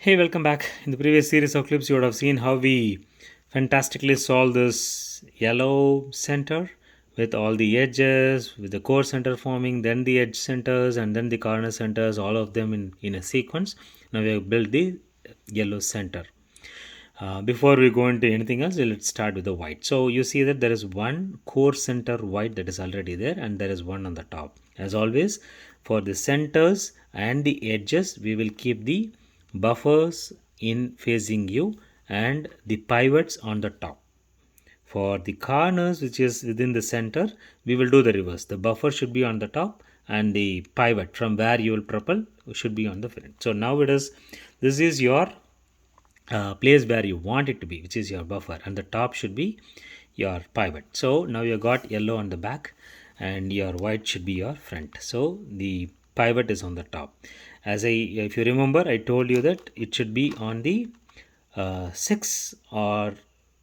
Hey, welcome back. In the previous series of clips, you would have seen how we fantastically solved this yellow center with all the edges, with the core center forming, then the edge centers, and then the corner centers, all of them in a sequence. Now we have built the yellow center. Before we go into anything else, let's start with the white. So you see that there is one core center white that is already there, and there is one on the top. As always, for the centers and the edges, we will keep the buffers in facing you and the pivots on the top. For the corners, which is within the center, we will do the reverse. The buffer should be on the top and the pivot from where you will propel should be on the front. So now this is your place where you want it to be, which is your buffer, and the top should be your pivot. So now you got yellow on the back and your white should be your front. So the pivot is on the top. If you remember, I told you that it should be on the 6 or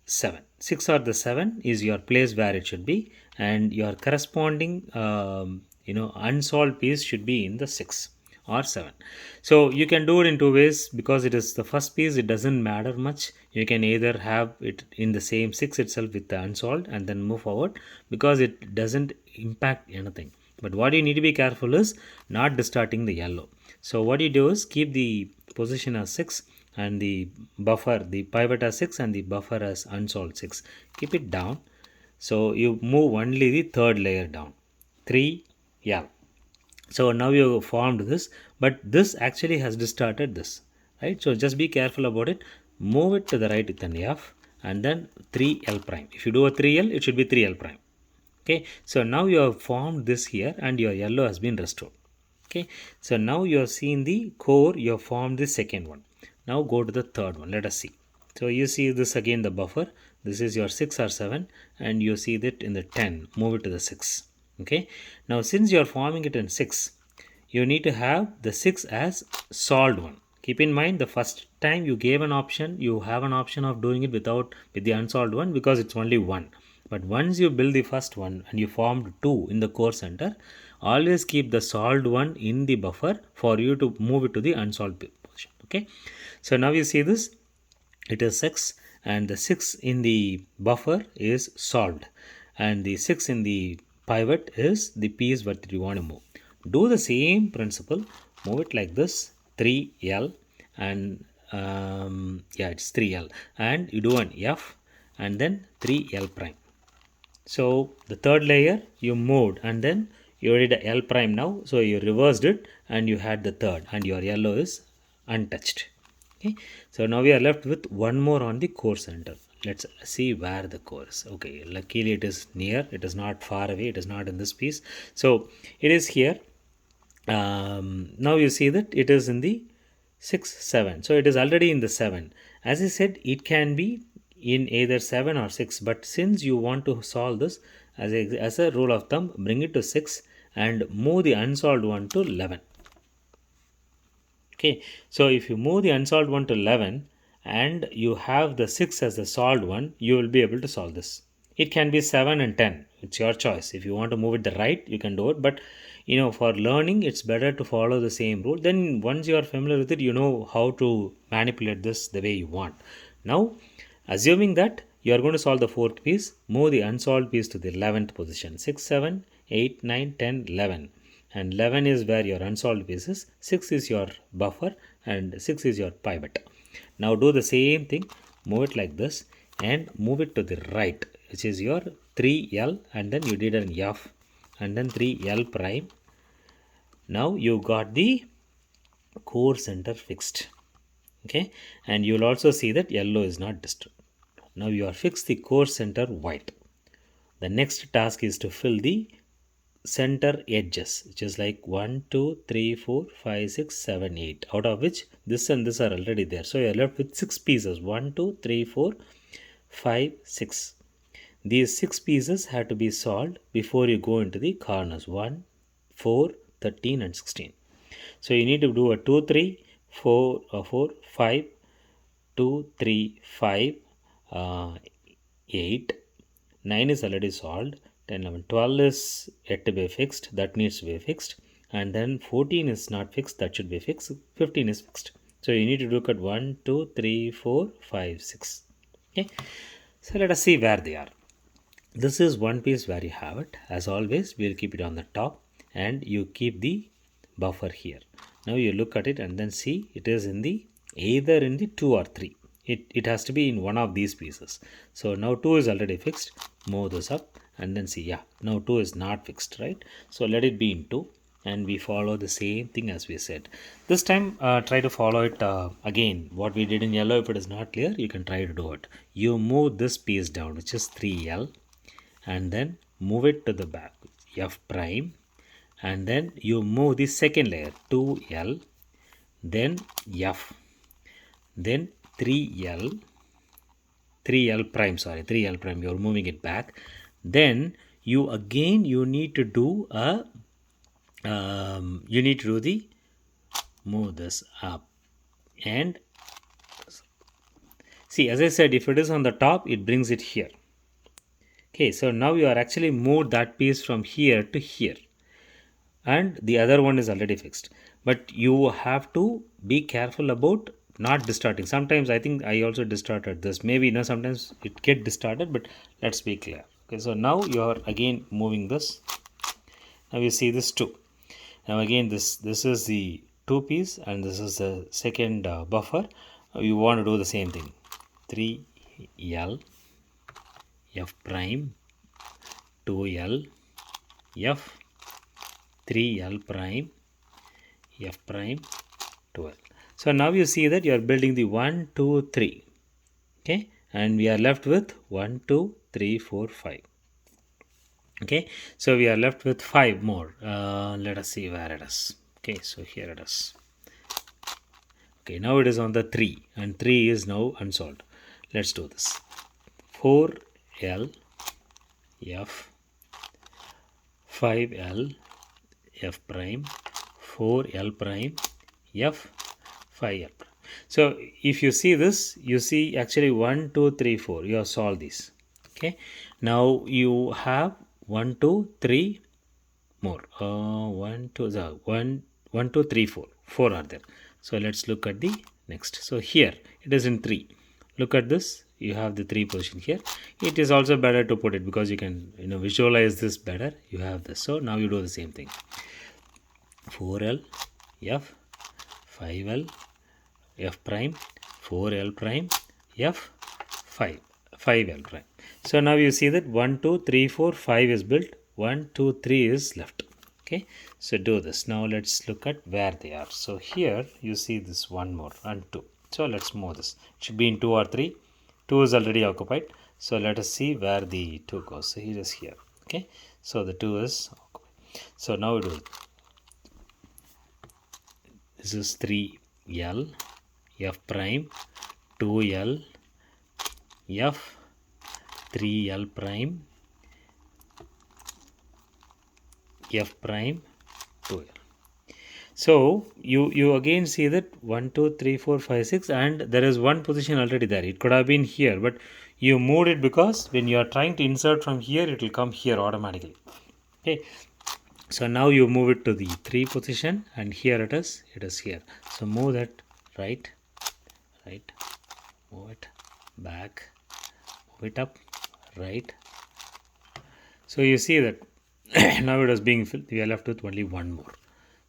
7. 6 or the 7 is your place where it should be, and your corresponding unsolved piece should be in the 6 or 7. So you can do it in two ways. Because it is the first piece, it doesn't matter much. You can either have it in the same 6 itself with the unsolved and then move forward, because it doesn't impact anything. But what you need to be careful is not distorting the yellow. So what you do is keep the position as 6 and the buffer, the pivot as 6 and the buffer as unsolved 6. Keep it down. So you move only the third layer down. 3 L. So now you formed this, but this actually has distorted this, right? So just be careful about it. Move it to the right with an F and then 3L prime. If you do a 3L, it should be 3L prime. Okay, so now you have formed this here and your yellow has been restored. Okay, so now you have seen the core, you have formed the second one. Now go to the third one. Let us see. So you see this again, the buffer. This is your 6 or 7, and you see that in the 10. Move it to the 6. Okay, now since you are forming it in 6, you need to have the 6 as solved one. Keep in mind, the first time you gave an option, you have an option of doing it with the unsolved one, because it's only one. But once you build the first one and you formed 2 in the core center, always keep the solved one in the buffer for you to move it to the unsolved position. Okay, so now you see this, it is 6 and the 6 in the buffer is solved, and the 6 in the pivot is the piece that you want to move. Do the same principle, move it like this, 3L, and it's 3L, and you do an F and then 3L prime. So the third layer you moved and then you did a L prime now. So you reversed it and you had the third, and your yellow is untouched. Okay. So now we are left with one more on the core center. Let's see where the core is. Okay. Luckily it is near. It is not far away. It is not in this piece. So it is here. Now you see that it is in the 6, 7. So it is already in the 7. As I said, it can be in either 7 or 6, but since you want to solve this, as a rule of thumb, bring it to 6 and move the unsolved one to 11. Okay, so if you move the unsolved one to 11 and you have the 6 as the solved one, you will be able to solve this. It can be 7 and 10. It's your choice. If you want to move it the right, you can do it. But for learning, it's better to follow the same rule. Then once you are familiar with it, you know how to manipulate this the way you want. Now, assuming that you are going to solve the fourth piece, move the unsolved piece to the 11th position. 6, 7, 8, 9, 10, 11. And 11 is where your unsolved piece is. 6 is your buffer and 6 is your pivot. Now do the same thing. Move it like this and move it to the right, which is your 3L, and then you did an F and then 3L prime. Now you got the core center fixed. Okay, and you will also see that yellow is not disturbed. Now you are fixed the core center white. The next task is to fill the center edges, which is like 1, 2, 3, 4, 5, 6, 7, 8, out of which this and this are already there. So you are left with 6 pieces. 1, 2, 3, 4, 5, 6. These 6 pieces have to be solved before you go into the corners. 1, 4, 13 and 16. So you need to do a 2, 3, 4, 4, 5, 2, 3, 5, 8, 9 is already solved, 10, 11, 12 is yet to be fixed, that needs to be fixed, and then 14 is not fixed, that should be fixed, 15 is fixed. So you need to look at 1, 2, 3, 4, 5, 6. Okay. So let us see where they are. This is one piece where you have it. As always, we'll keep it on the top and you keep the buffer here. Now you look at it and then see it is in the either in the 2 or 3. It has to be in one of these pieces. So now 2 is already fixed. Move this up and then see, yeah, now 2 is not fixed, right? So let it be in 2 and we follow the same thing as we said. This time try to follow it again. What we did in yellow, if it is not clear, you can try to do it. You move this piece down, which is 3L, and then move it to the back, F prime, and then you move the second layer, 2L, then F, then 3L, 3L prime, sorry, 3L prime, you're moving it back. Then you need to do a, move this up. And see, as I said, if it is on the top, it brings it here. Okay, so now you are actually moved that piece from here to here. And the other one is already fixed. But you have to be careful about not distorting. Sometimes I think I also distorted this. Maybe sometimes it get distorted, but let's be clear. Okay, so now you are again moving this. Now you see this 2. Now again this is the 2 piece and this is the second buffer. You want to do the same thing. 3L, F prime, 2L, F, 3L prime, F prime, 12. So now you see that you are building the 1, 2, 3. Okay, and we are left with 1, 2, 3, 4, 5. Okay, so we are left with 5 more. Let us see where it is. Okay, so here it is. Okay, now it is on the 3 and 3 is now unsolved. Let's do this. 4L, F, 5L, F prime, 4L prime, F, 5L prime. So if you see this, you see actually 1, 2, 3, 4. You have solved these. Okay. Now you have 1, 2, 3 more. 1, 2, 1, 2, 3, 4. 4 are there. So let's look at the next. So here it is in 3. Look at this. You have the 3 position here. It is also better to put it because you can visualize this better. You have this. So now you do the same thing. 4L, F, 5L, F prime, 4L prime, F, 5L prime. So now you see that 1, 2, 3, 4, 5 is built. 1, 2, 3 is left. Okay, so do this. Now let's look at where they are. So here you see this 1 more and 2. So let's move this. It should be in 2 or 3. 2 is already occupied. So let us see where the 2 goes. So it is here. Okay, so the 2 is occupied. So now we do it. This is 3L, F prime, 2L, F, 3L prime, F prime, 2L. So you again see that 1, 2, 3, 4, 5, 6 and there is one position already there. It could have been here, but you moved it because when you are trying to insert from here, it will come here automatically. Okay. So now you move it to the 3 position and here it is here. So move that right, move it back, move it up, right. So you see that now it is being filled. We are left with only 1 more.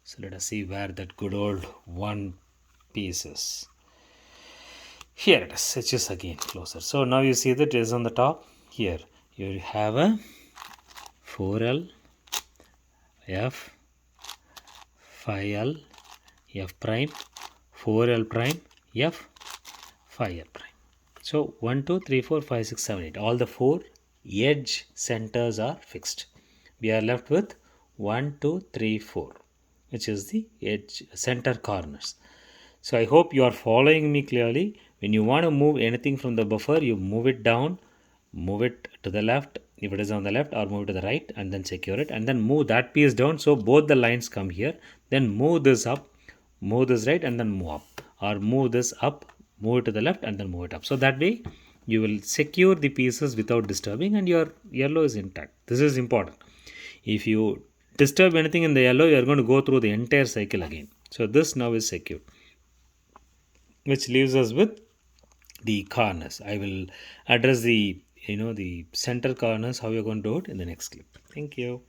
So let us see where that good old 1 piece is. Here it is. It's just again closer. So now you see that it is on the top. Here you have a 4L, F, 5L, F prime, 4L prime, F, 5L prime. So 1, 2, 3, 4, 5, 6, 7, 8. All the 4 edge centers are fixed. We are left with 1, 2, 3, 4, which is the edge center corners. So I hope you are following me clearly. When you want to move anything from the buffer, you move it down, move it to the left if it is on the left, or move it to the right and then secure it, and then move that piece down so both the lines come here. Then move this up, move this right, and then move up, or move this up, move it to the left and then move it up. So that way you will secure the pieces without disturbing and your yellow is intact. This is important. If you disturb anything in the yellow, you are going to go through the entire cycle again. So this now is secure. which leaves us with the corners. I will address the the center corners, how you're going to do it in the next clip. Thank you.